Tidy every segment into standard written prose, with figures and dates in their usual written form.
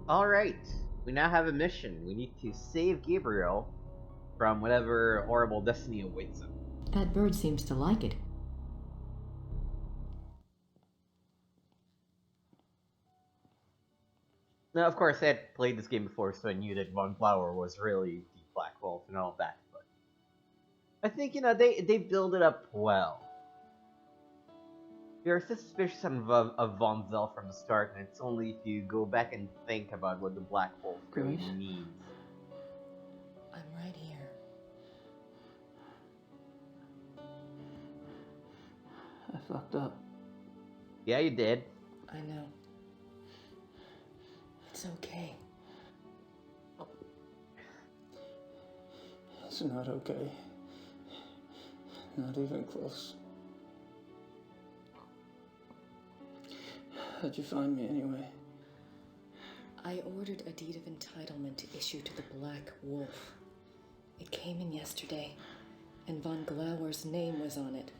Alright, we now have a mission. We need to save Gabriel from whatever horrible destiny awaits him. That bird seems to like it. Now, of course, I had played this game before, so I knew that Von Flower was really the Black Wolf and all that, but I think, they build it up well. We are suspicious of Von Zell from the start, and it's only if you go back and think about what the Black Wolf really Good. means. I'm right here. I fucked up. Yeah, you did. I know. It's okay. It's not okay. Not even close. How'd you find me anyway? I ordered a deed of entitlement to issue to the Black Wolf. It came in yesterday, and Von Glauer's name was on it.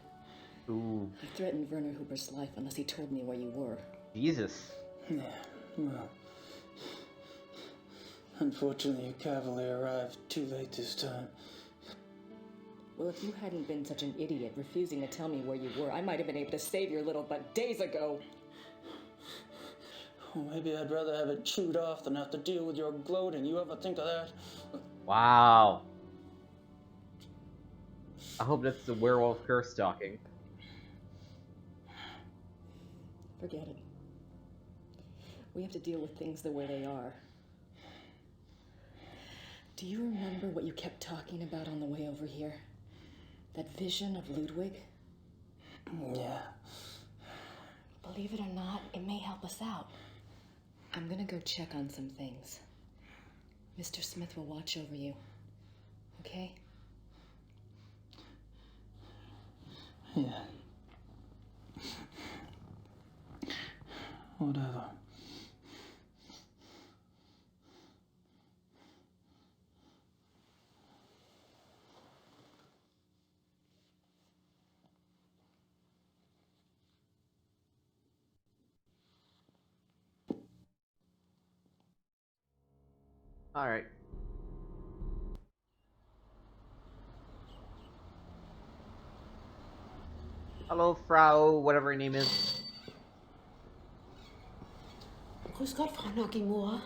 Ooh, I threatened Werner Huber's life unless he told me where you were. Jesus. Yeah, well... Unfortunately, your cavalry arrived too late this time. Well, if you hadn't been such an idiot refusing to tell me where you were, I might have been able to save your little butt days ago. Well, maybe I'd rather have it chewed off than have to deal with your gloating. You ever think of that? Wow. I hope that's the werewolf curse talking. Forget it. We have to deal with things the way they are. Do you remember what you kept talking about on the way over here? That vision of Ludwig? Yeah. Believe it or not, it may help us out. I'm gonna go check on some things. Mr. Smith will watch over you. Okay? Yeah. Whatever. Alright. Hello, Frau, whatever her name is. Grüß Gott, Frau Nakamura.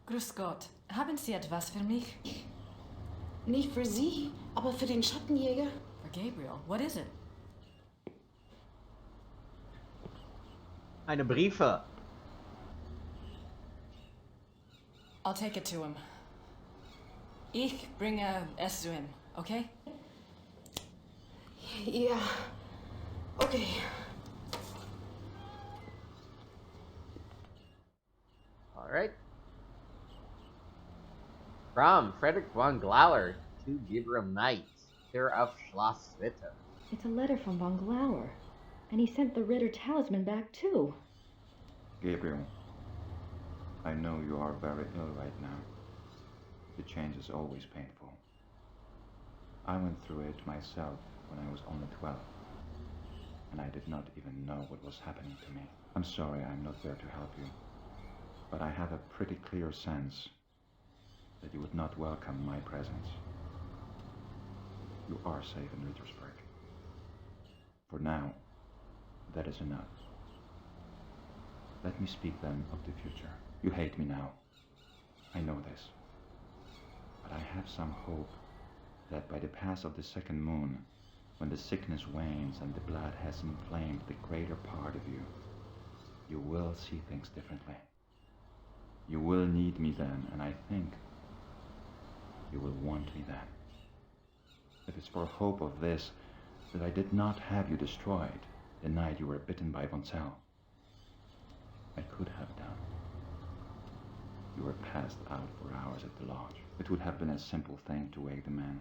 Grüß Gott. Haben Sie etwas für mich? Nicht für Sie, aber für den Schattenjäger. For Gabriel. What is it? Eine Briefe. I'll take it to him. Ich bringe es zu ihm, okay? Ja, okay. Alright. From Frederick von Glauer to Gabriel Knight, care of Schloss Witte. It's a letter from von Glauer. And he sent the Ritter talisman back too. Gabriel, I know you are very ill right now. The change is always painful. I went through it myself when I was only 12, and I did not even know what was happening to me. I'm sorry I'm not there to help you, but I have a pretty clear sense that you would not welcome my presence. You are safe in Rittersburg. For now, that is enough. Let me speak then of the future. You hate me now. I know this. But I have some hope that by the pass of the second moon, when the sickness wanes and the blood has inflamed the greater part of you, you will see things differently. You will need me then, and I think you will want me then. It is for hope of this that I did not have you destroyed the night you were bitten by Von Zell. I could have done. You were passed out for hours at the lodge. It would have been a simple thing to wake the men,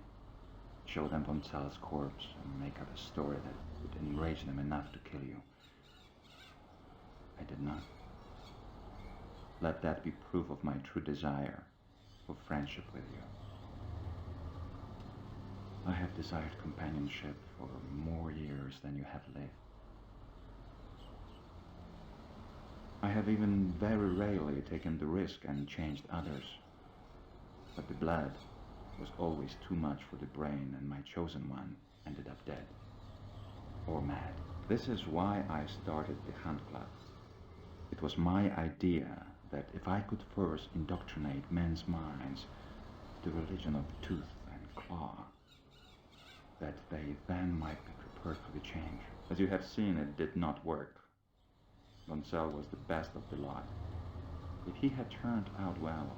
show them Von Zell's corpse, and make up a story that would enrage them enough to kill you. I did not. Let that be proof of my true desire for friendship with you. I have desired companionship for more years than you have lived. I have even very rarely taken the risk and changed others. But the blood was always too much for the brain, and my chosen one ended up dead. Or mad. This is why I started the Hunt Club. It was my idea that if I could first indoctrinate men's minds to the religion of tooth and claw, that they then might be prepared for the change. As you have seen, it did not work. Gonzalo was the best of the lot. If he had turned out well,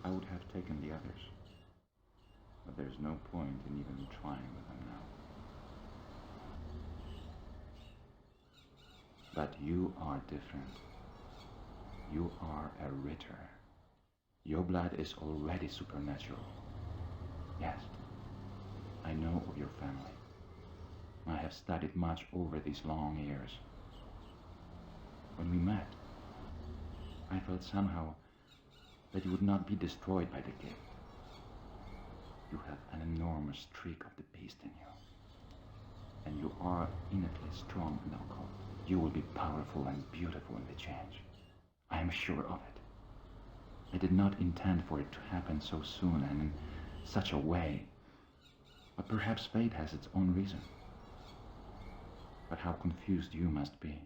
I would have taken the others. But there's no point in even trying with them now. But you are different. You are a Ritter. Your blood is already supernatural. Yes, I know of your family. I have studied much over these long years. When we met, I felt somehow that you would not be destroyed by the gift. You have an enormous streak of the beast in you. And you are innately strong and occult. You will be powerful and beautiful in the change. I am sure of it. I did not intend for it to happen so soon and in such a way. But perhaps fate has its own reason. But how confused you must be.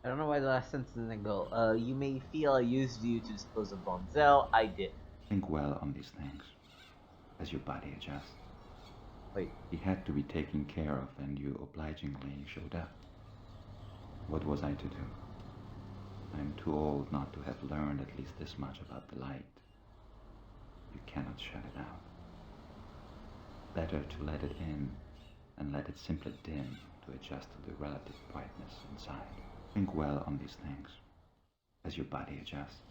I don't know why the last sentence didn't go. You may feel I used you to dispose of Bonzel. I did. Think well on these things, as your body adjusts. Wait. He had to be taken care of, and you obligingly showed up. What was I to do? I am too old not to have learned at least this much about the light. You cannot shut it out. Better to let it in, and let it simply dim to adjust to the relative brightness inside. Think well on these things, as your body adjusts.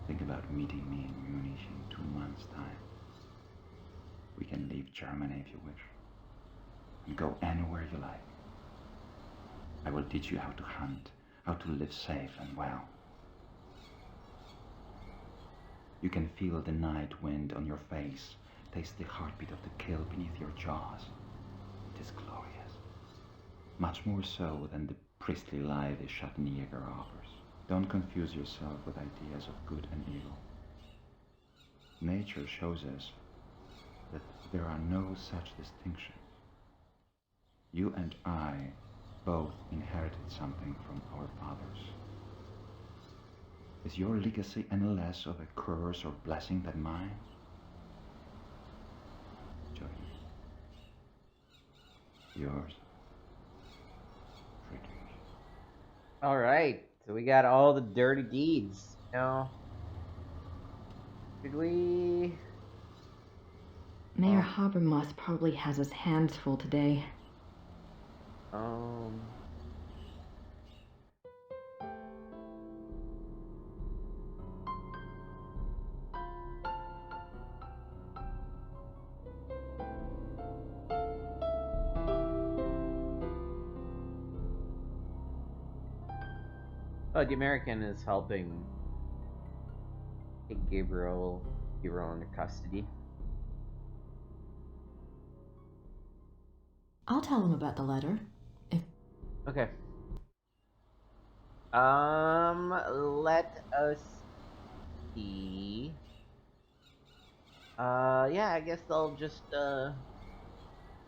Think about meeting me in Munich in 2 months' time. We can leave Germany if you wish, and go anywhere you like. I will teach you how to hunt, how to live safe and well. You can feel the night wind on your face, taste the heartbeat of the kill beneath your jaws. It is glorious. Much more so than the priestly lie the Schattenjäger offers. Don't confuse yourself with ideas of good and evil. Nature shows us that there are no such distinctions. You and I both inherited something from our fathers. Is your legacy any less of a curse or blessing than mine? Joey. Yours. Alright, so we got all the dirty deeds. Now, did we... Mayor Habermas probably has his hands full today. Oh, the American is helping take Gabriel into custody. I'll tell him about the letter. Okay. Let us see. Yeah, I guess I'll just,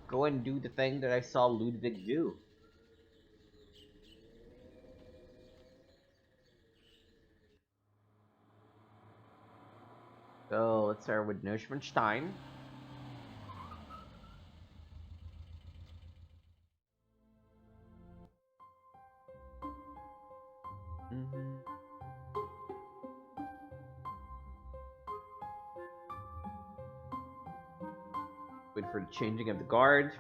go and do the thing that I saw Ludwig do. So, let's start with Neuschwanstein. Wait for the changing of the guard.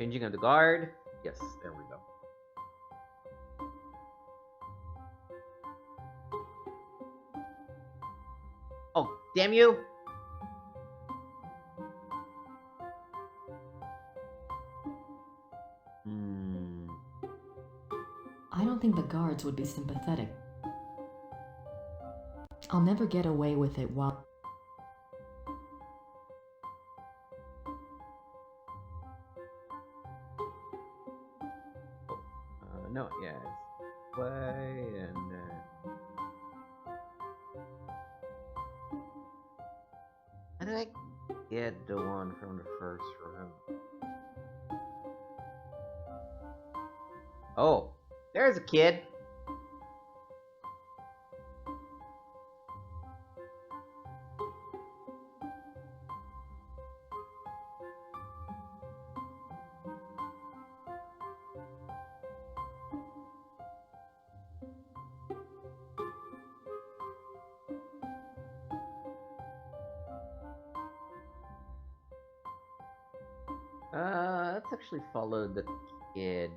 Changing of the guard. Yes, there we go. Oh, damn you! I don't think the guards would be sympathetic. I'll never get away with it while... No, yeah, it's play and how did I get the one from the first room? Oh, there's a kid. Let's actually follow the kid.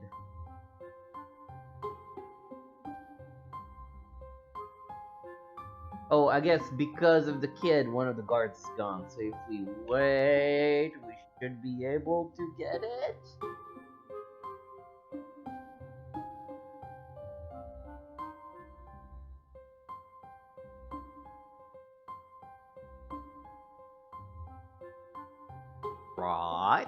Oh, I guess because of the kid, one of the guards is gone. So if we wait, we should be able to get it. Right.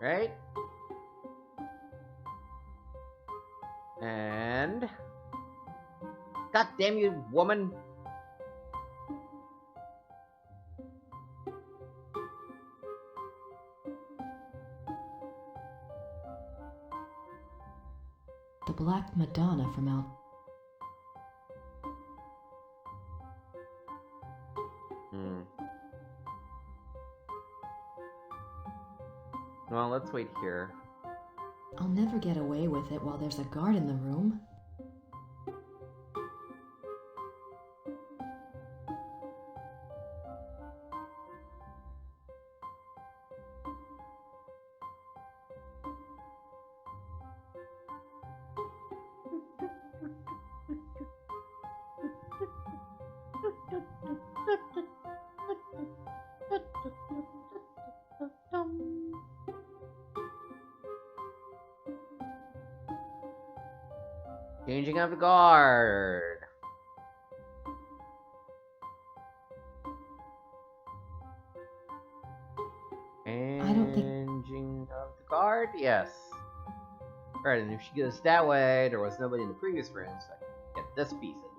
Right? And... God damn you, woman! The Black Madonna from out... Well, let's wait here. I'll never get away with it while there's a guard in the room. Changing of the guard. I don't think... Changing of the guard? Yes. Right, and if she goes that way, there was nobody in the previous room, so I can get this piece at least.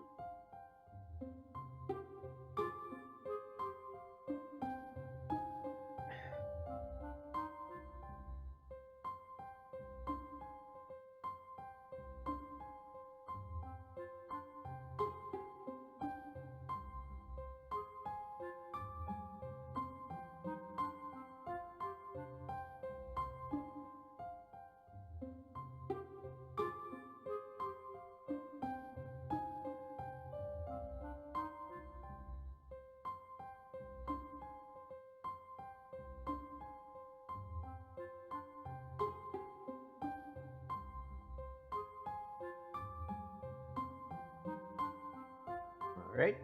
Alright.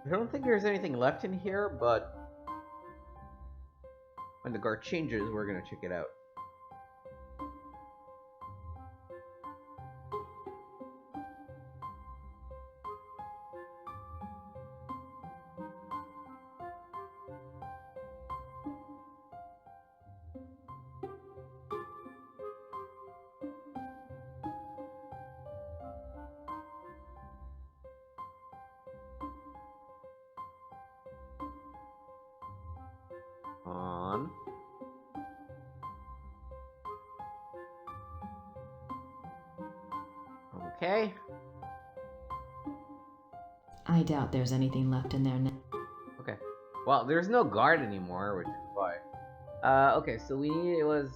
I don't think there's anything left in here, but when the guard changes, we're gonna check it out. On. Okay. I doubt there's anything left in there now. Okay. Well, there's no guard anymore, which is why. Okay, so we need it was.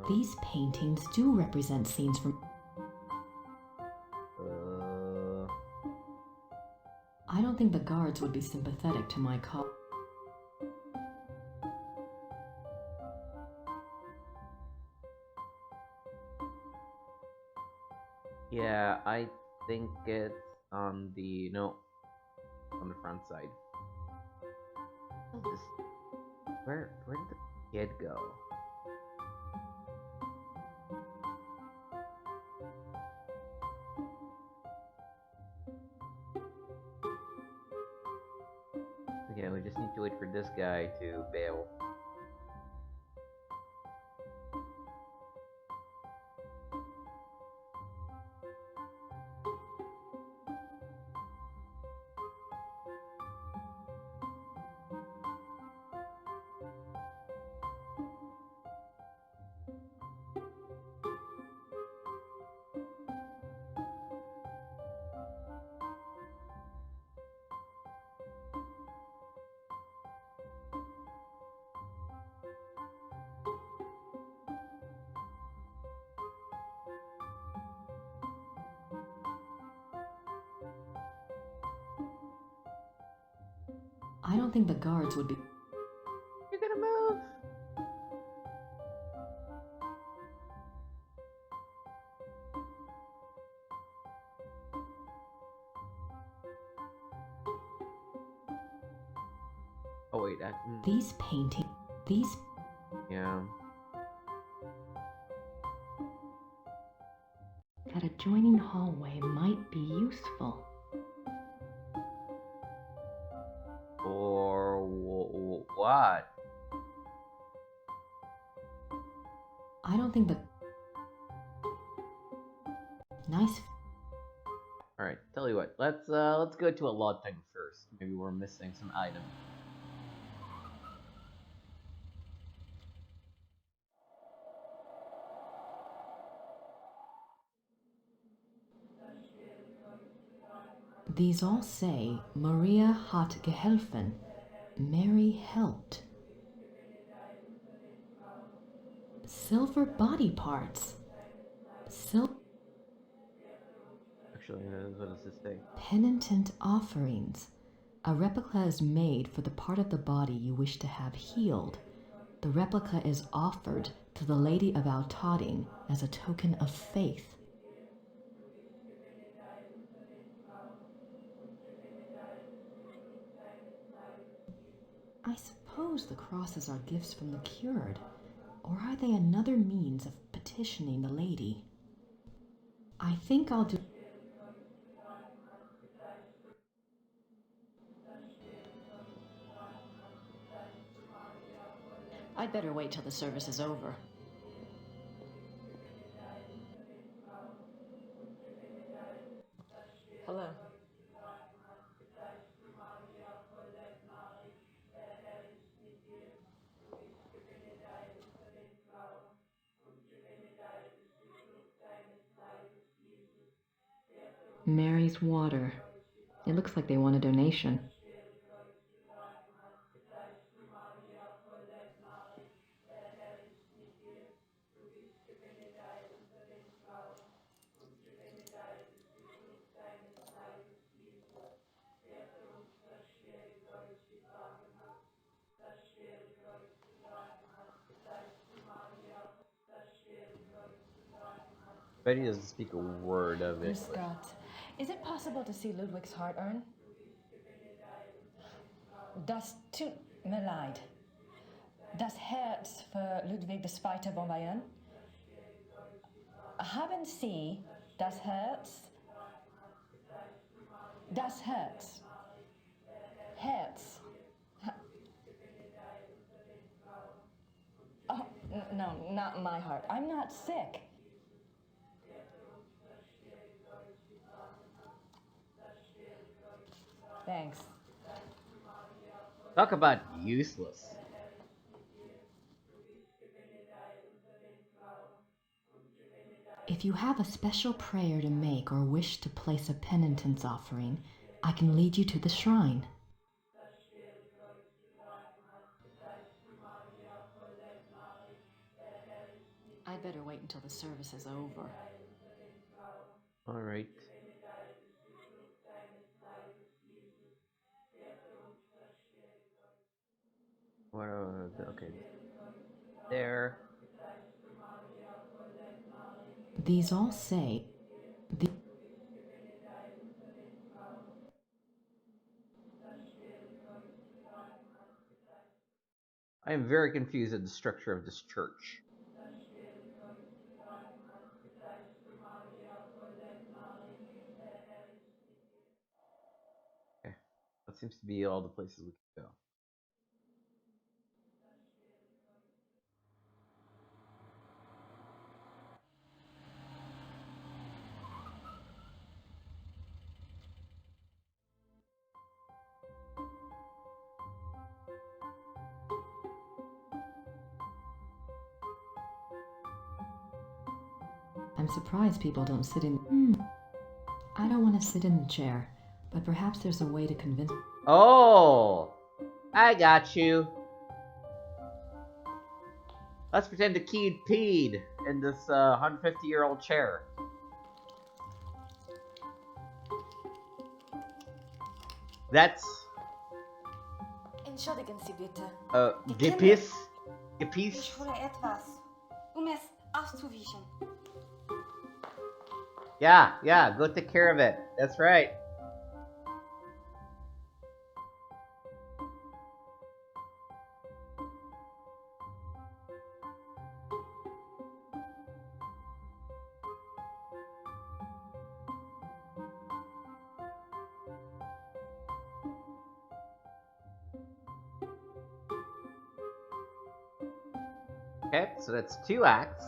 These paintings do represent scenes from. I don't think the guards would be sympathetic to my cause. Yeah, I think it's on the on the front side. Where did the kid go? Okay, we just need to wait for this guy to bail. I don't think the guards would be. You're gonna move. Oh wait, These paintings. These. yeah. That adjoining hallway might be useful. Or what? I don't think the. Nice. All right, tell you what. Let's go to a lot thing first. Maybe we're missing some item. These all say Maria hat geholfen. Mary helped. Silver body parts. Actually, what does this say? Penitent offerings. A replica is made for the part of the body you wish to have healed. The replica is offered to the Lady of Altading as a token of faith. I suppose the crosses are gifts from the cured, or are they another means of petitioning the lady? I think I'll do. I'd better wait till the service is over. Hello. Mary's water. It looks like they want a donation. Betty doesn't speak a word of English. Miss Scott, is it possible to see Ludwig's heart urn? Das tut mir leid. Das Herz für Ludwig II. Von Bayern? Haben Sie das Herz? Das Herz. Herz. Oh, no, not my heart. I'm not sick. Thanks. Talk about useless. If you have a special prayer to make or wish to place a penitence offering, I can lead you to the shrine. I'd better wait until the service is over. Alright. Okay. There. These all say, I am very confused at the structure of this church. Okay. That seems to be all the places we can go. I'm surprised people don't sit in. I don't want to sit in the chair, but perhaps there's a way to convince. Oh! I got you. Let's pretend the kid peed in this 150-year-old chair. That's Entschuldigen Sie bitte. Gepiss? Ich Gepiss? hole etwas, es aufzuwischen. Yeah, go take care of it. That's right. Okay, so that's 2 acts.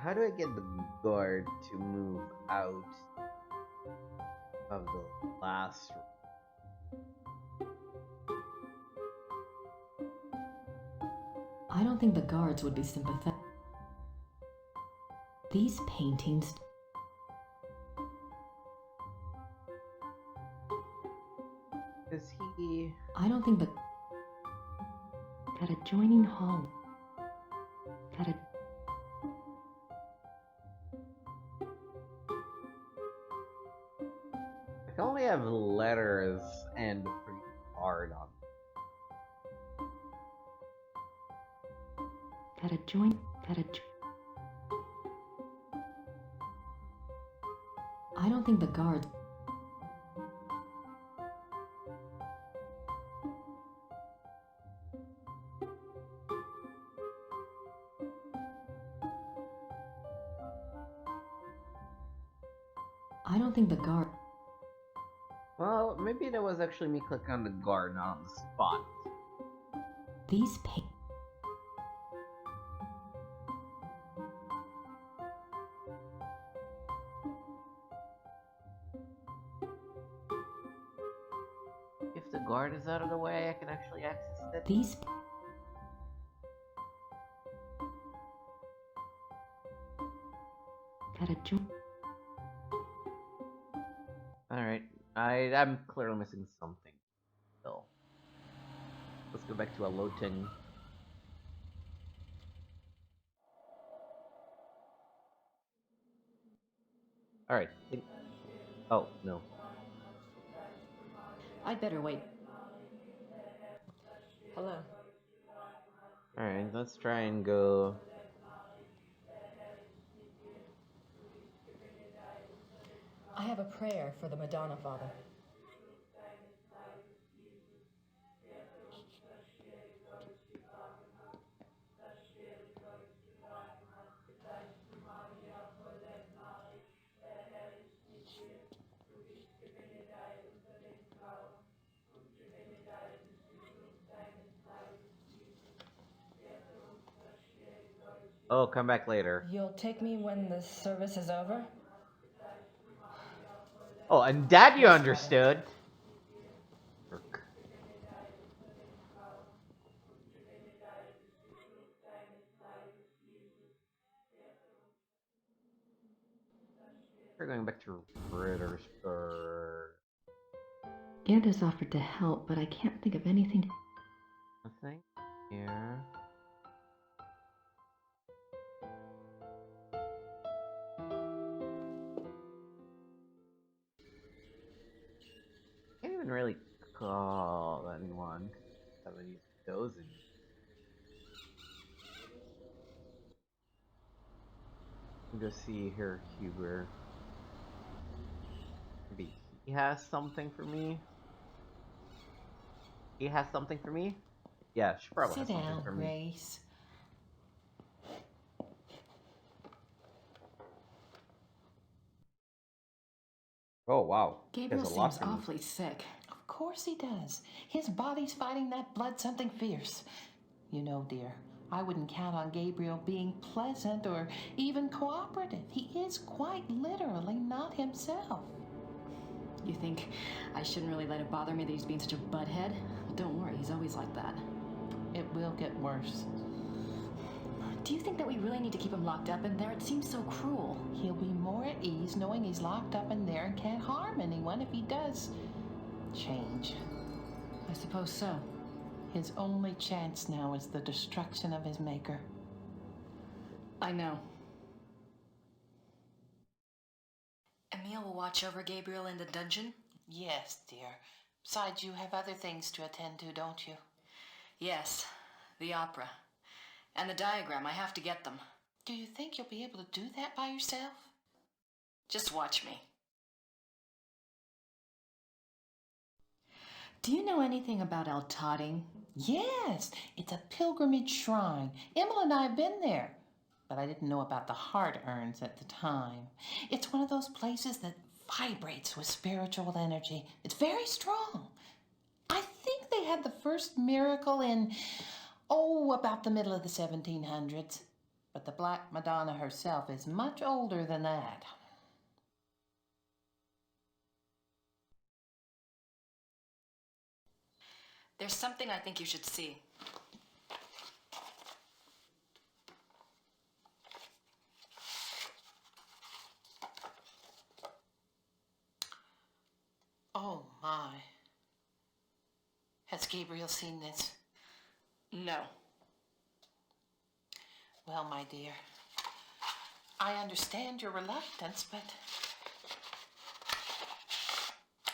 How do I get the guard to move out of the last room? I don't think the guards would be sympathetic. These paintings. Is he... I don't think the. That adjoining hall. That a. I can only have letters and a pretty card on. That adjoin. That adjoin. I don't think the guards. I don't think the guard. Well, maybe that was actually me clicking on the guard, not on the spot. These paint. If the guard is out of the way, I can actually access it. These. That adjoin. Alright, I'm clearly missing something still. Let's go back to a loading. Alright. Oh, no. I'd better wait. Hello. Alright, let's try and go... I have a prayer for the Madonna, Father. Oh, come back later. You'll take me when the service is over? Oh, and that you Yes, understood. Work. We're going back to Rittersburg. Anders offered to help, but I can't think of anything. Nothing here. Can't even really call anyone. Have any of those in. Go see here, Huber. Maybe he has something for me. He has something for me? Yeah, she probably has Sit something down, for me. Grace. Oh, wow. Gabriel Has a lot seems for me. awfully sick. Of course he does. His body's fighting that blood something fierce. You know, dear, I wouldn't count on Gabriel being pleasant or even cooperative. He is quite literally not himself. You think I shouldn't really let it bother me that he's being such a butthead? Don't worry, he's always like that. It will get worse. Do you think that we really need to keep him locked up in there? It seems so cruel. He'll be more at ease knowing he's locked up in there and can't harm anyone if he does change. I suppose so. His only chance now is the destruction of his maker. I know. Emil will watch over Gabriel in the dungeon? Yes, dear. Besides, you have other things to attend to, don't you? Yes, the opera. And the diagram, I have to get them. Do you think you'll be able to do that by yourself? Just watch me. Do you know anything about Altotting? Yes, it's a pilgrimage shrine. Emma and I have been there, but I didn't know about the heart urns at the time. It's one of those places that vibrates with spiritual energy. It's very strong. I think they had the first miracle in, about the middle of the 1700s. But the Black Madonna herself is much older than that. There's something I think you should see. Oh, my. Has Gabriel seen this? No. Well, my dear, I understand your reluctance, but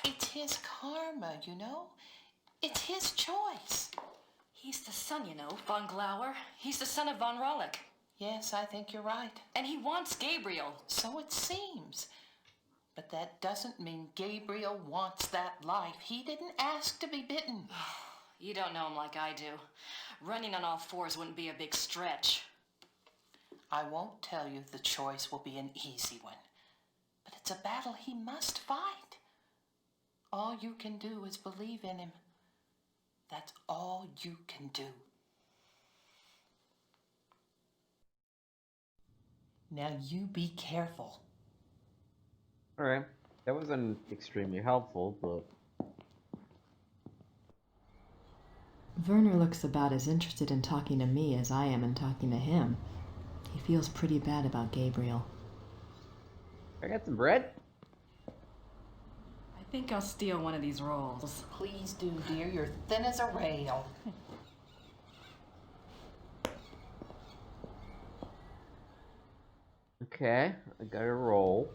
it's his karma, you know? It's his choice. He's the son, you know, von Glauer. He's the son of von Rollick. Yes, I think you're right. And he wants Gabriel. So it seems. But that doesn't mean Gabriel wants that life. He didn't ask to be bitten. You don't know him like I do. Running on all fours wouldn't be a big stretch. I won't tell you the choice will be an easy one. But it's a battle he must fight. All you can do is believe in him. That's all you can do. Now you be careful. Alright. That wasn't extremely helpful, but... Werner looks about as interested in talking to me as I am in talking to him. He feels pretty bad about Gabriel. I got some bread? I think I'll steal one of these rolls. Please do, dear. You're thin as a rail. Okay, I got a roll.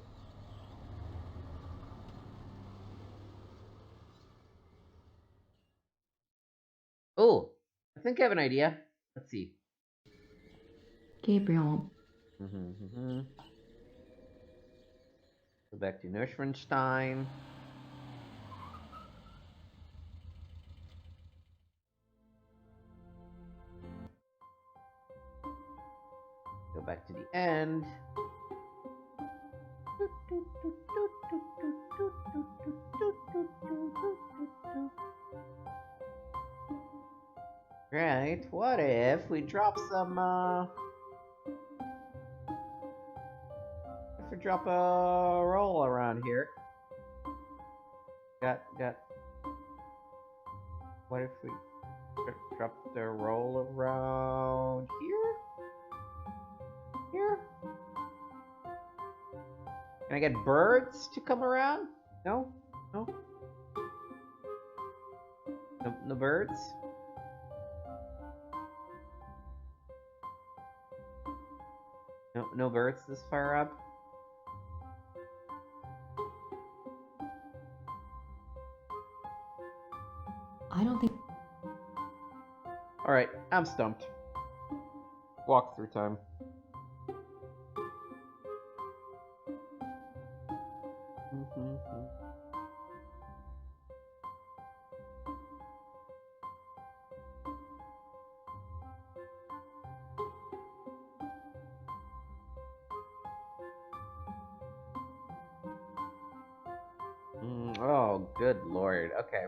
Oh, I think I have an idea. Let's see. Gabriel, Go back to Neuschwanstein. Go back to the end. Right, what if we drop some, drop a roll around here. Got. What if we drop the roll around here? Here? Can I get birds to come around? No? No? No birds? No birds this far up? I don't think. Alright, I'm stumped. Walkthrough time. Oh, good lord. Okay.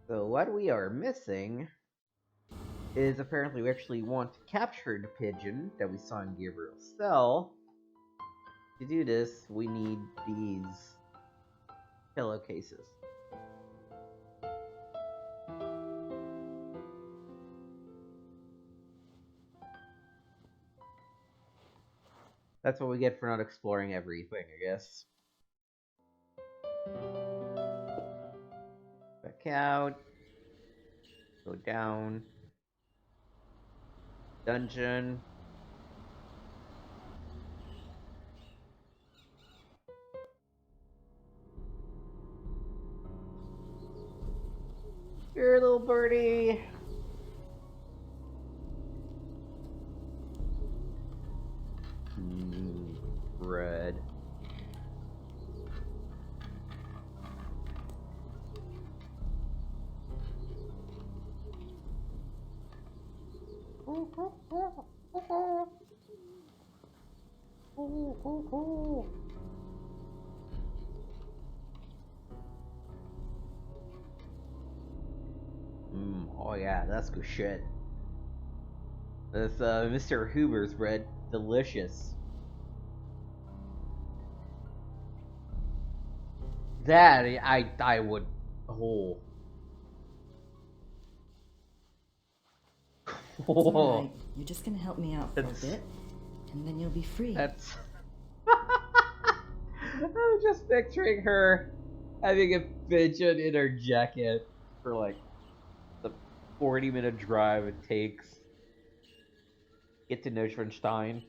So what we are missing is apparently we actually want to capture the pigeon that we saw in Gabriel's cell. To do this, we need these pillowcases. That's what we get for not exploring everything, I guess. Back out. Go down. Dungeon. Here, little birdie. Bread. Oh yeah, that's good shit. That's Mr. Huber's bread. Delicious. That I would. Oh. It's all right. You're just gonna help me out for a bit, and then you'll be free. That's. I'm just picturing her having a pigeon in her jacket for like the 40-minute drive it takes. Get to Neuschwanstein.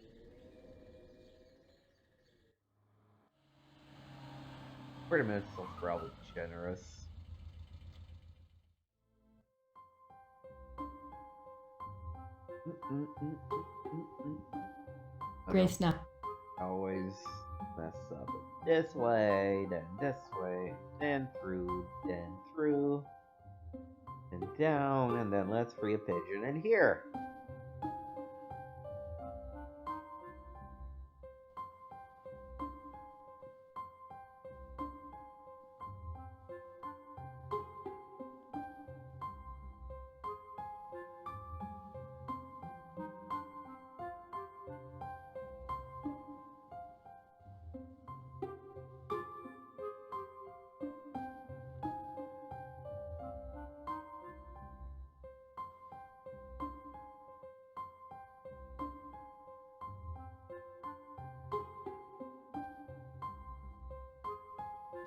40 minutes is probably generous. Grace, now. Always mess up. This way, then this way, then through, and down, and then let's free a pigeon in here.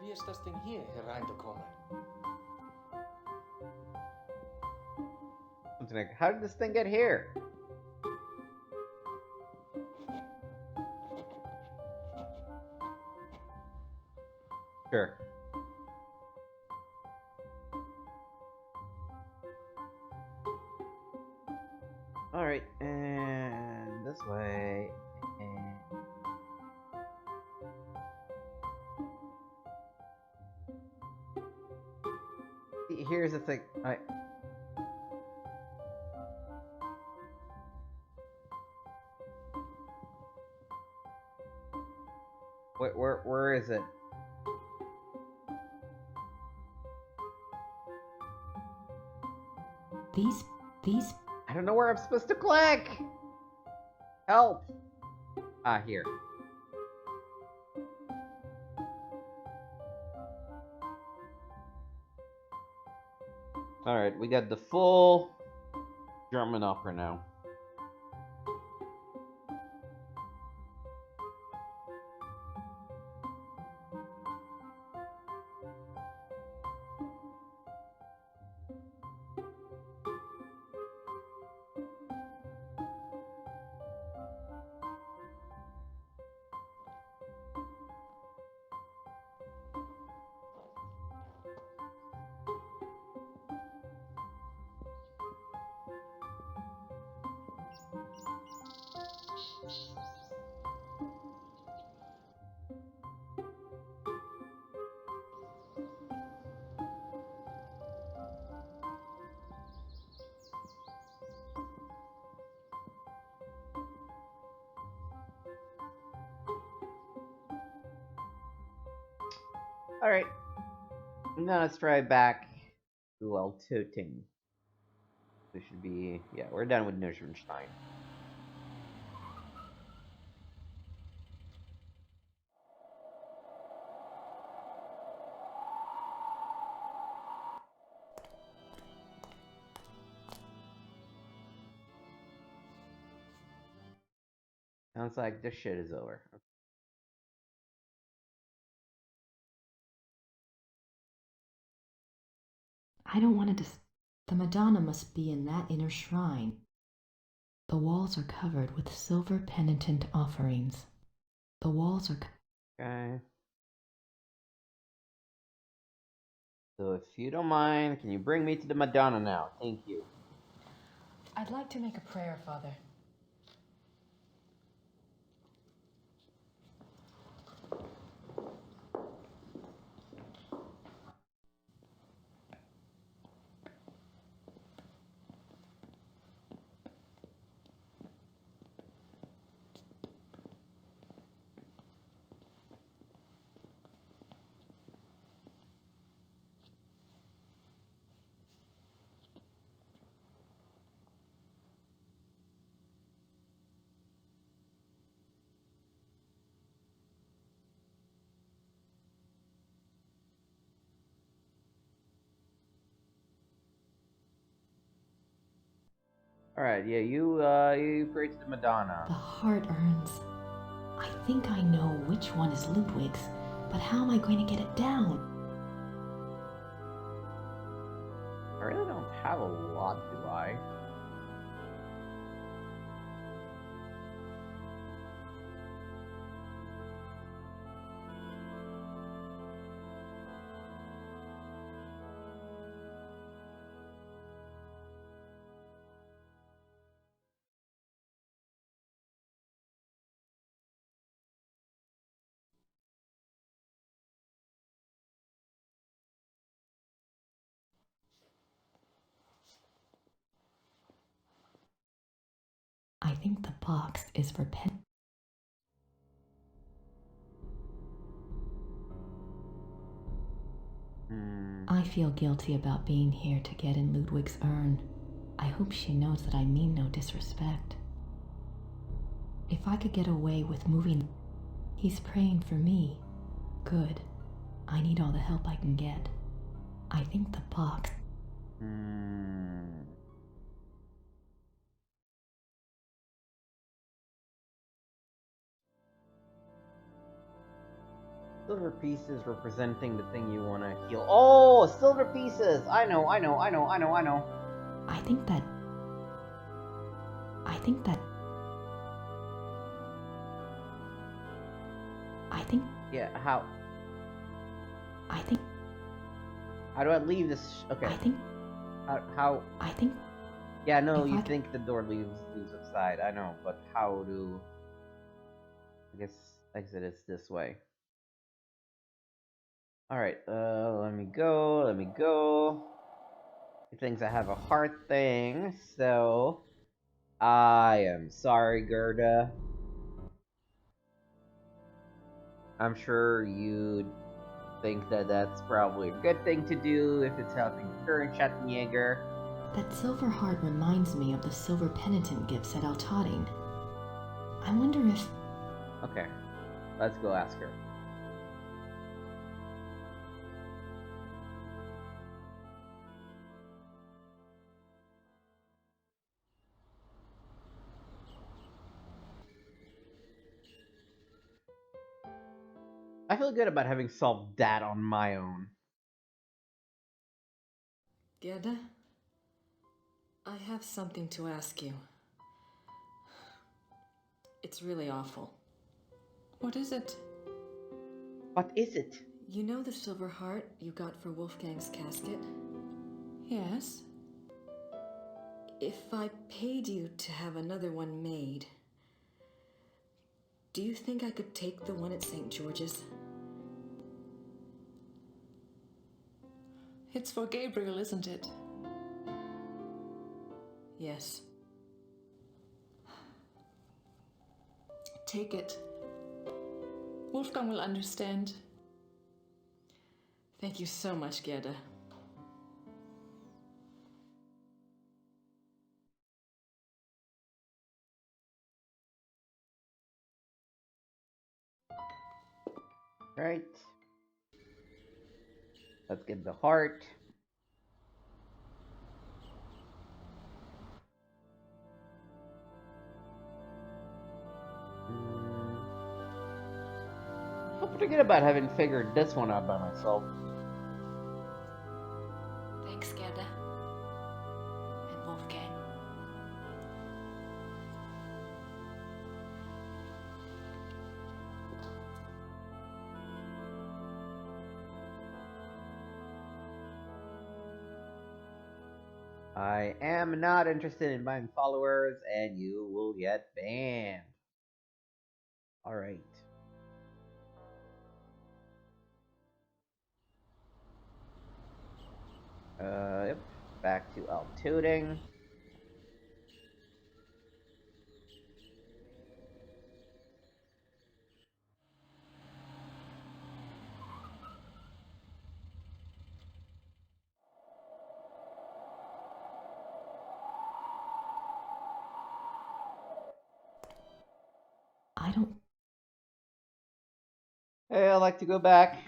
Wie ist das Ding hier hereingekommen? Something like, how did this thing get here? Sure. Alright, and this way, and... Here's the thing, where is it? These. I don't know where I'm supposed to click! Help! Ah, here. Alright, we got the full German opera now. Alright. Now let's try back to Altötting. This should be... yeah, we're done with Neuschwanstein. Sounds like this shit is over. I don't want to The Madonna must be in that inner shrine. The walls are covered with silver penitent offerings. The walls are... Okay. So if you don't mind, can you bring me to the Madonna now? Thank you. I'd like to make a prayer, Father. Alright, yeah, you pray to the Madonna. The heart urns. I think I know which one is Ludwig's, but how am I going to get it down? I really don't have a lot, do I? I think the box is for pen. I feel guilty about being here to get in Ludwig's urn. I hope she knows that I mean no disrespect. If I could get away with moving... He's praying for me. Good. I need all the help I can get. I think the box... Silver pieces representing the thing you want to heal. Oh, silver pieces! I know. I think that... Yeah, how? How do I leave this? Okay. How? Yeah, no, you think the door leaves upside. I know, but how do... I guess exit is this way. Alright, let me go. It thinks I have a heart thing, so... I am sorry, Gerda. I'm sure you'd think that that's probably a good thing to do if it's helping the current Schattenjäger. That silver heart reminds me of the silver penitent gifts at Altading. I wonder if... Okay, let's go ask her. I feel good about having solved that on my own. Gerda, I have something to ask you. It's really awful. What is it? What is it? You know the silver heart you got for Wolfgang's casket? Yes. If I paid you to have another one made, do you think I could take the one at St. George's? It's for Gabriel, isn't it? Yes. Take it. Wolfgang will understand. Thank you so much, Gerda. Right. Let's get the heart. I feel pretty good about having figured this one out by myself. Thanks, Gerda. And Wolfgang. I am not interested in buying followers, and you will get banned. Alright. Yep. Back to Altuding. I don't... Hey, I'd like to go back.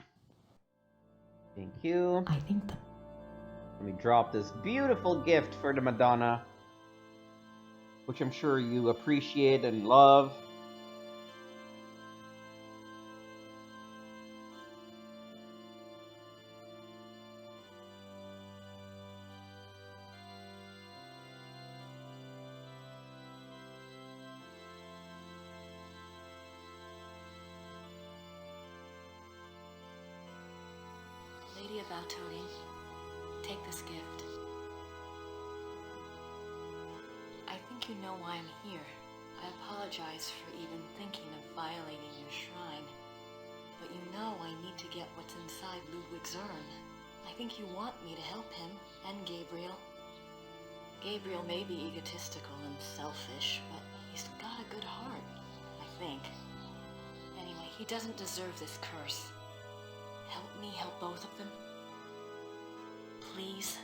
Thank you. I think the... Let me drop this beautiful gift for the Madonna, which I'm sure you appreciate and love. Lady of Altoding, take this gift. I think you know why I'm here. I apologize for even thinking of violating your shrine. But you know I need to get what's inside Ludwig's urn. I think you want me to help him, and Gabriel. Gabriel may be egotistical and selfish, but he's got a good heart, I think. Anyway, he doesn't deserve this curse. Help me help both of them? Please?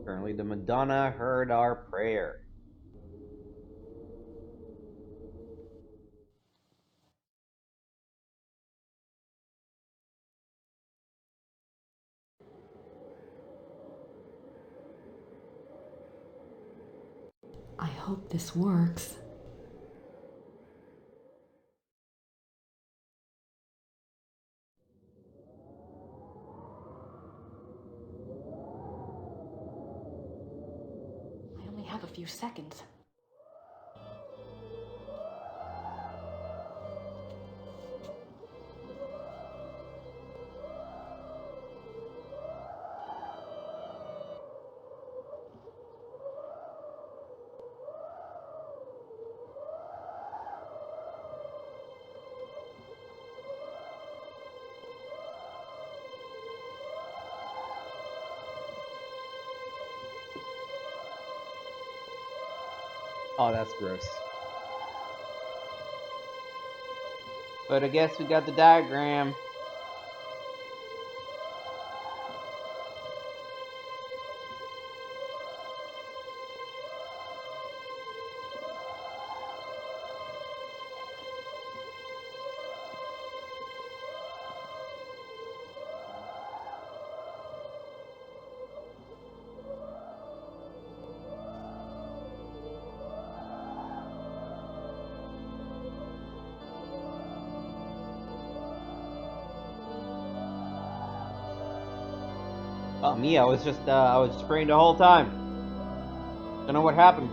Apparently the Madonna heard our prayer. I hope this works. I only have a few seconds. Oh, that's gross. But I guess we got the diagram. Oh, me, I was just praying the whole time. Don't know what happened.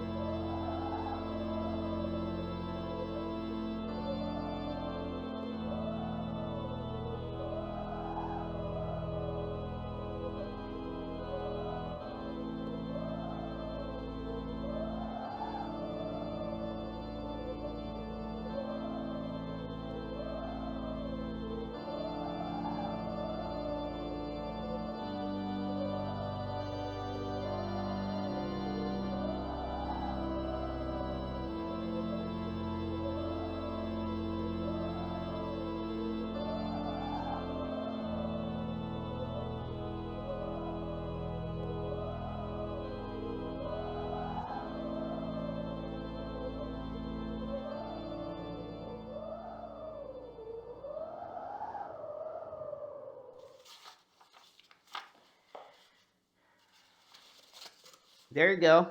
There you go.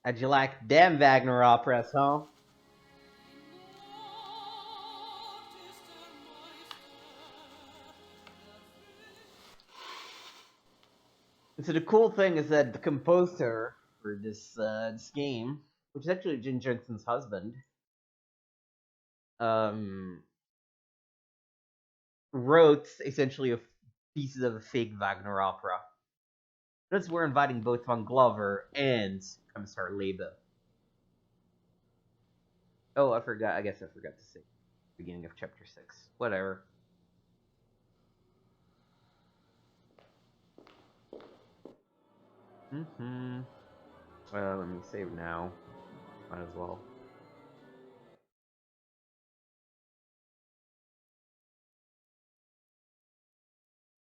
How'd you like them Wagner operas, huh? So the cool thing is that the composer for this game, which is actually Jim Jensen's husband, wrote essentially pieces of a fake Wagner opera. Thus, we're inviting both Von Glover and Commissar Lebe. Oh, I forgot. I guess I forgot to say beginning of chapter 6. Whatever. Well, let me save now. Might as well.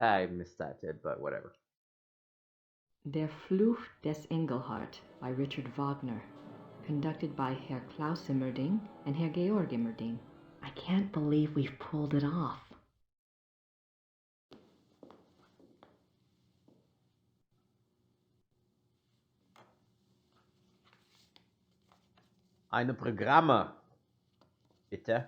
I missed that bit, but whatever. Der Fluch des Engelhart by Richard Wagner, conducted by Herr Klaus Immerding and Herr Georg Immerding. I can't believe we've pulled it off. Eine Programme. Bitte.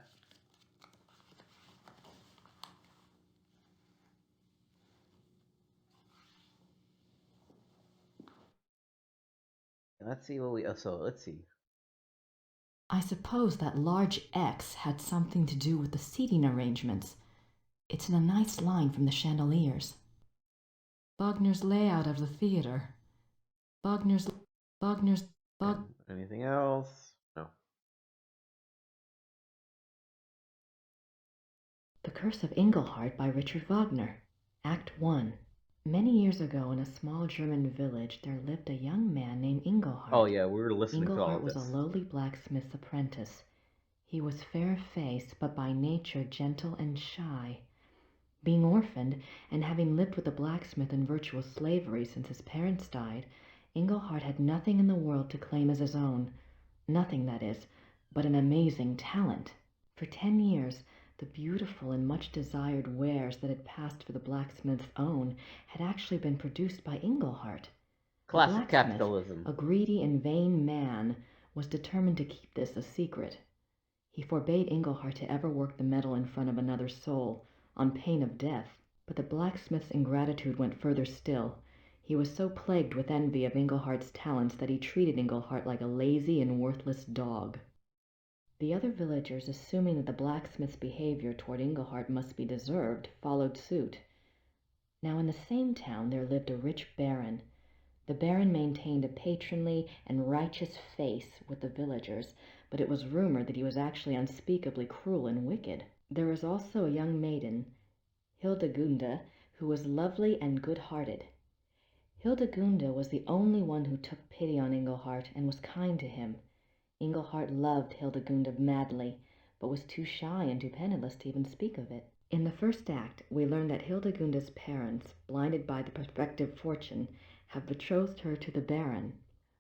Let's see what we. Oh, so let's see. I suppose that large X had something to do with the seating arrangements. It's in a nice line from the chandeliers. Wagner's layout of the theater. Anything else? No. The Curse of Engelhart by Richard Wagner. Act 1. Many years ago, in a small German village, there lived a young man named Engelhart. Oh yeah, we were listening to all Engelhart of was this. a lowly blacksmith's apprentice. He was fair-faced, but by nature gentle and shy. Being orphaned, and having lived with a blacksmith in virtual slavery since his parents died, Engelhart had nothing in the world to claim as his own. Nothing, that is, but an amazing talent. For 10 years, the beautiful and much desired wares that had passed for the blacksmith's own had actually been produced by Engelhart. Classic capitalism. A greedy and vain man, was determined to keep this a secret. He forbade Engelhart to ever work the metal in front of another soul, on pain of death. But the blacksmith's ingratitude went further still. He was so plagued with envy of Engelhart's talents that he treated Engelhart like a lazy and worthless dog. The other villagers, assuming that the blacksmith's behavior toward Engelhart must be deserved, followed suit. Now in the same town there lived a rich baron. The Baron maintained a patronly and righteous face with the villagers, but it was rumored that he was actually unspeakably cruel and wicked. There was also a young maiden, Hildegunda, who was lovely and good-hearted. Hildegunda was the only one who took pity on Engelhart and was kind to him. Engelhart loved Hildegunda madly, but was too shy and too penniless to even speak of it. In the first act, we learn that Hildegunda's parents, blinded by the prospective fortune, have betrothed her to the Baron.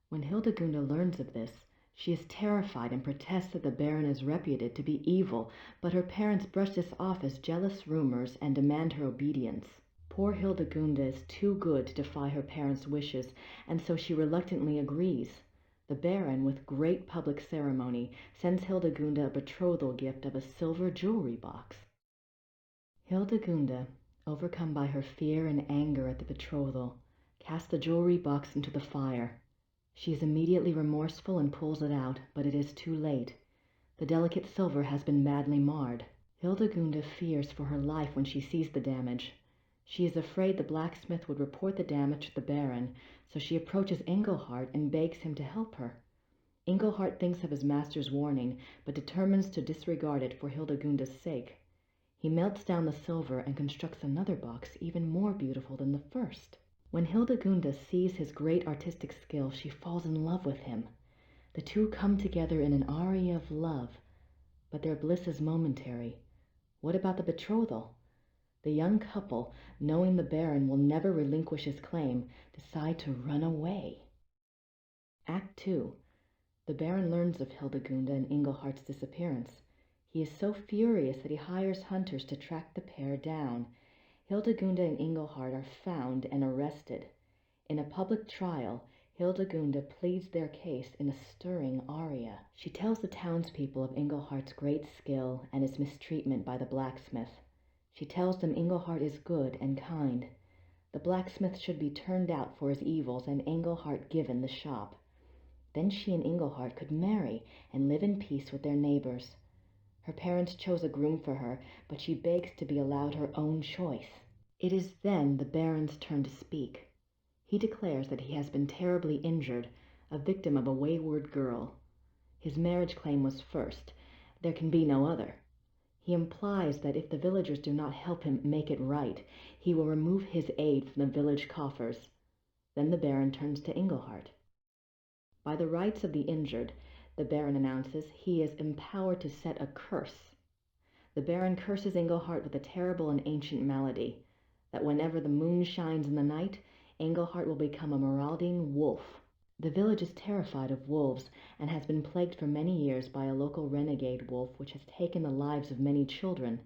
When Hildegunda learns of this, she is terrified and protests that the Baron is reputed to be evil, but her parents brush this off as jealous rumors and demand her obedience. Poor Hildegunda is too good to defy her parents' wishes, and so she reluctantly agrees. The Baron, with great public ceremony, sends Hildegunda a betrothal gift of a silver jewelry box. Hildegunda, overcome by her fear and anger at the betrothal, casts the jewelry box into the fire. She is immediately remorseful and pulls it out, but it is too late. The delicate silver has been badly marred. Hildegunda fears for her life when she sees the damage. She is afraid the blacksmith would report the damage to the Baron, so she approaches Engelhart and begs him to help her. Engelhart thinks of his master's warning, but determines to disregard it for Hildegunda's sake. He melts down the silver and constructs another box even more beautiful than the first. When Hildegunda sees his great artistic skill, she falls in love with him. The two come together in an aria of love, but their bliss is momentary. What about the betrothal? The young couple, knowing the Baron will never relinquish his claim, decide to run away. Act 2. The Baron learns of Hildegunda and Engelhart's disappearance. He is so furious that he hires hunters to track the pair down. Hildegunda and Engelhart are found and arrested. In a public trial, Hildegunda pleads their case in a stirring aria. She tells the townspeople of Engelhart's great skill and his mistreatment by the blacksmith. She tells them Engelhart is good and kind. The blacksmith should be turned out for his evils and Engelhart given the shop. Then she and Engelhart could marry and live in peace with their neighbors. Her parents chose a groom for her, but she begs to be allowed her own choice. It is then the Baron's turn to speak. He declares that he has been terribly injured, a victim of a wayward girl. His marriage claim was first. There can be no other. He implies that if the villagers do not help him make it right, he will remove his aid from the village coffers. Then the Baron turns to Engelhart. By the rights of the injured, the Baron announces he is empowered to set a curse. The Baron curses Engelhart with a terrible and ancient malady, that whenever the moon shines in the night, Engelhart will become a marauding wolf. The village is terrified of wolves and has been plagued for many years by a local renegade wolf which has taken the lives of many children.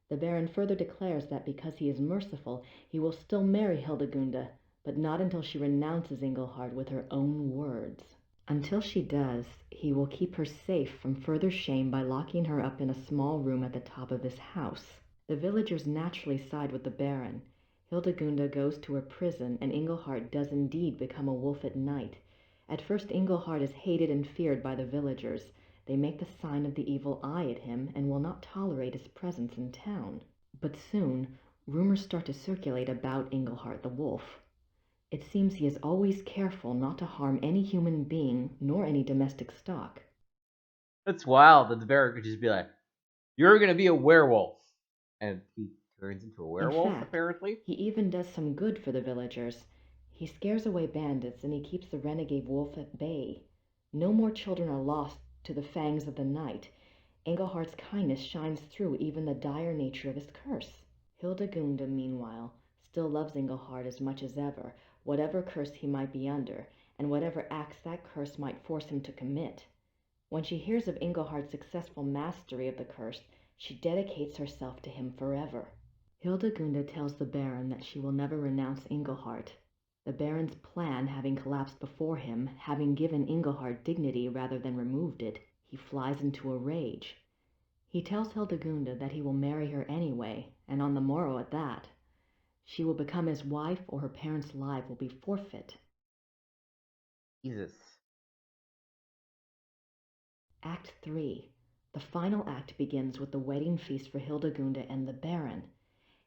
The Baron further declares that because he is merciful, he will still marry Hildegunda, but not until she renounces Engelhart with her own words. Until she does, he will keep her safe from further shame by locking her up in a small room at the top of his house. The villagers naturally side with the Baron. Hildegunda goes to her prison, and Engelhart does indeed become a wolf at night. At first Engelhart is hated and feared by the villagers. They make the sign of the evil eye at him and will not tolerate his presence in town. But soon, rumors start to circulate about Engelhart the wolf. It seems he is always careful not to harm any human being nor any domestic stock. That's wild that the Baron could just be like, "You're gonna be a werewolf," and he turns into a werewolf, In fact, apparently. He even does some good for the villagers. He scares away bandits and he keeps the renegade wolf at bay. No more children are lost to the fangs of the night. Engelhart's kindness shines through even the dire nature of his curse. Hildegunda, meanwhile, still loves Engelhart as much as ever, whatever curse he might be under, and whatever acts that curse might force him to commit. When she hears of Engelhart's successful mastery of the curse, she dedicates herself to him forever. Hildegunda tells the Baron that she will never renounce Engelhart. The Baron's plan having collapsed before him, having given Engelhart dignity rather than removed it, he flies into a rage. He tells Hildegunda that he will marry her anyway, and on the morrow at that. She will become his wife or her parents' lives will be forfeit. Jesus. Act 3. The final act begins with the wedding feast for Hildegunda and the Baron.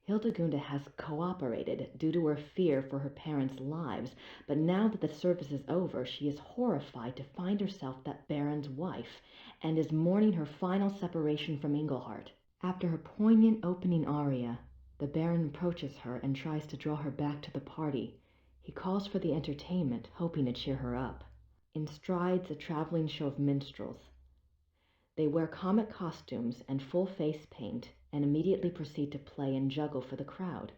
Hildegunda has cooperated due to her fear for her parents' lives, but now that the service is over, she is horrified to find herself that Baron's wife, and is mourning her final separation from Engelhart. After her poignant opening aria, the Baron approaches her and tries to draw her back to the party. He calls for the entertainment, hoping to cheer her up. In strides a traveling show of minstrels. They wear comic costumes and full face paint and immediately proceed to play and juggle for the crowd.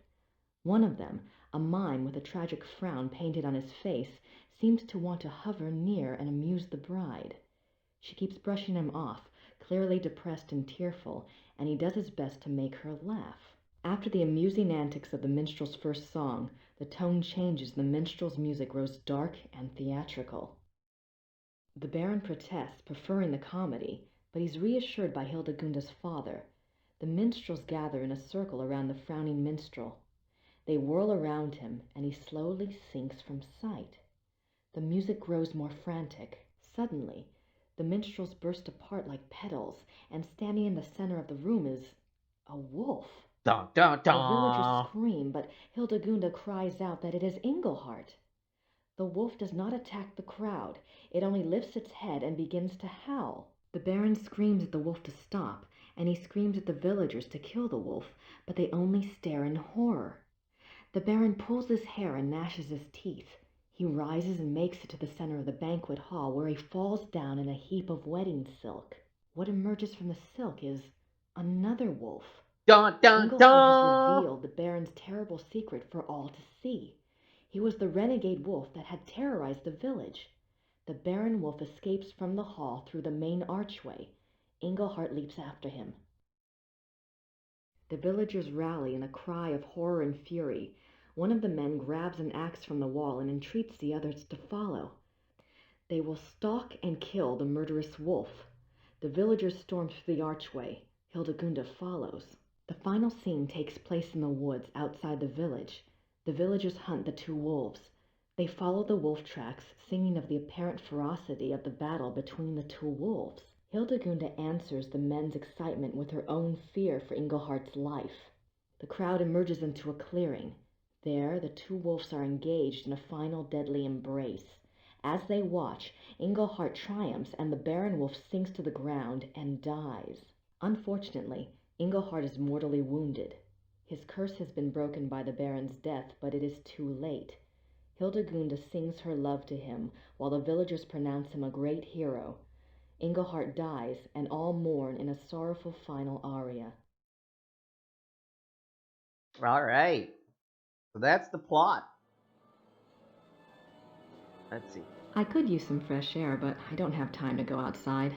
One of them, a mime with a tragic frown painted on his face, seems to want to hover near and amuse the bride. She keeps brushing him off, clearly depressed and tearful, and he does his best to make her laugh. After the amusing antics of the minstrel's first song, the tone changes and the minstrel's music grows dark and theatrical. The Baron protests, preferring the comedy, but he's reassured by Hildegunda's father. The minstrels gather in a circle around the frowning minstrel. They whirl around him, and he slowly sinks from sight. The music grows more frantic. Suddenly, the minstrels burst apart like petals, and standing in the center of the room is a wolf. Dun, dun, dun. The villagers scream, but Hildegunda cries out that it is Engelhart. The wolf does not attack the crowd. It only lifts its head and begins to howl. The Baron screams at the wolf to stop, and he screams at the villagers to kill the wolf, but they only stare in horror. The Baron pulls his hair and gnashes his teeth. He rises and makes it to the center of the banquet hall, where he falls down in a heap of wedding silk. What emerges from the silk is another wolf. Dun, dun, Engelhart dun. has revealed the Baron's terrible secret for all to see. He was the renegade wolf that had terrorized the village. The Baron wolf escapes from the hall through the main archway. Engelhart leaps after him. The villagers rally in a cry of horror and fury. One of the men grabs an axe from the wall and entreats the others to follow. They will stalk and kill the murderous wolf. The villagers storm through the archway. Hildegunda follows. The final scene takes place in the woods outside the village. The villagers hunt the two wolves. They follow the wolf tracks, singing of the apparent ferocity of the battle between the two wolves. Hildegunda answers the men's excitement with her own fear for Engelhart's life. The crowd emerges into a clearing. There, the two wolves are engaged in a final deadly embrace. As they watch, Engelhart triumphs and the Baron wolf sinks to the ground and dies. Unfortunately, Engelhart is mortally wounded. His curse has been broken by the Baron's death, but it is too late. Hildegunda sings her love to him, while the villagers pronounce him a great hero. Engelhart dies, and all mourn in a sorrowful final aria. All right. So that's the plot. Let's see. I could use some fresh air, but I don't have time to go outside.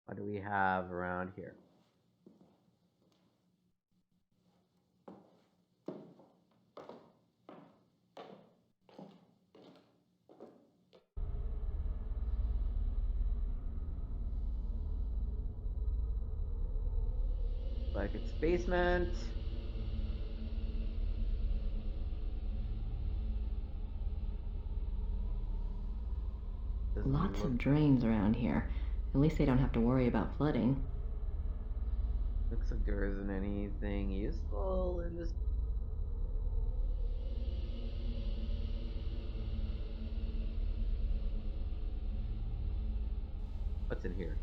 What do we have around here? Like it's basement. Lots of drains around here. At least they don't have to worry about flooding. Looks like there isn't anything useful in this. What's in here?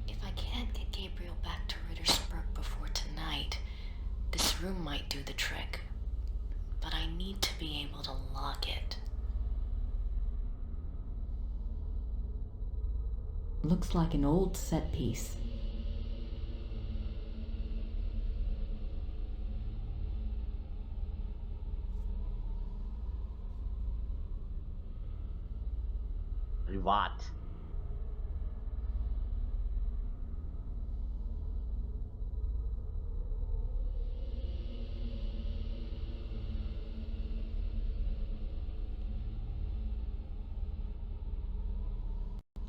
If I can't get Gabriel back to Rittersburg before tonight, this room might do the trick. But I need to be able to lock it. Looks like an old set piece. What?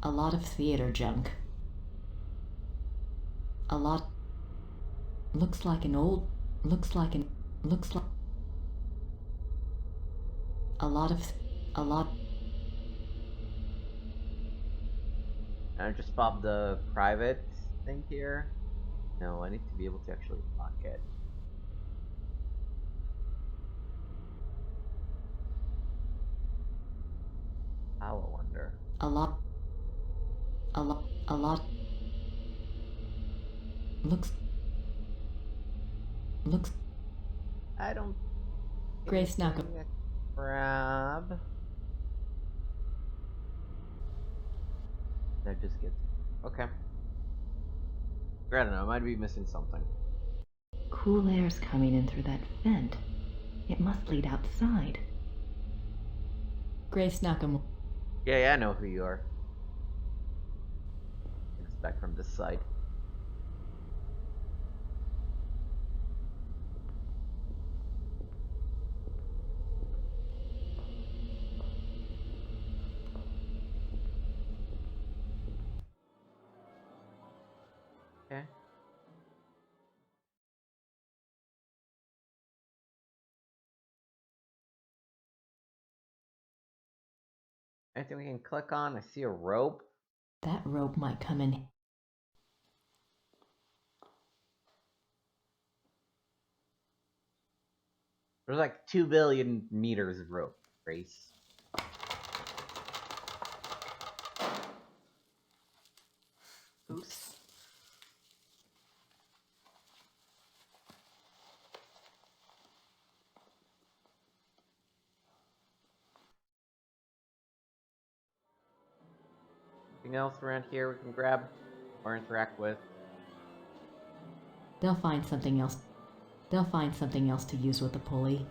A lot of theater junk. A lot. Looks like an old. Looks like. A lot of. A lot. I just pop the private thing here. No, I need to be able to actually lock it. How, I wonder. A lot. A lot. A lot. Looks. I don't. Grace Knuckle. Grab. That just gets. Okay. I don't know, I might be missing something. Cool air's coming in through that vent. It must lead outside. Grace Nakamura. Yeah, I know who you are. It's back from this side. Okay. Anything we can click on? I see a rope. That rope might come in. There's like 2 billion meters of rope, Grace. Oops. Anything else around here we can grab or interact with? They'll find something else. They'll find something else to use with the pulley.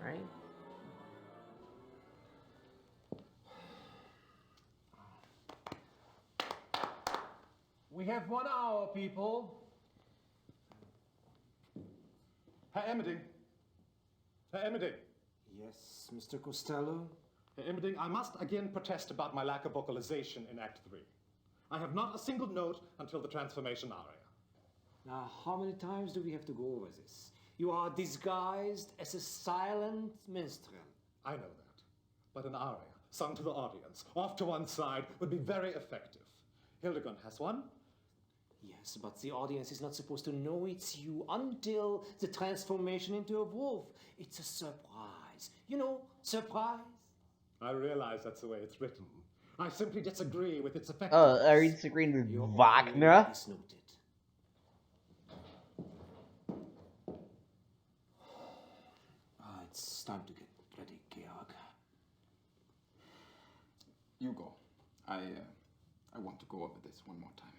Right? We have 1 hour, people. Herr Emmerding. Herr Emmerding. Yes, Mr. Costello? Herr Emmerding, I must again protest about my lack of vocalization in Act 3. I have not a single note until the transformation aria. Now, how many times do we have to go over this? You are disguised as a silent minstrel. I know that. But an aria, sung to the audience, off to one side, would be very effective. Hildegard has one. Yes, but the audience is not supposed to know it's you until the transformation into a wolf. It's a surprise. You know, surprise. I realize that's the way it's written. I simply disagree with its effectiveness. Oh, are you disagreeing with Wagner? Is noted. It's time to get ready, Georg. You go. I want to go over this one more time.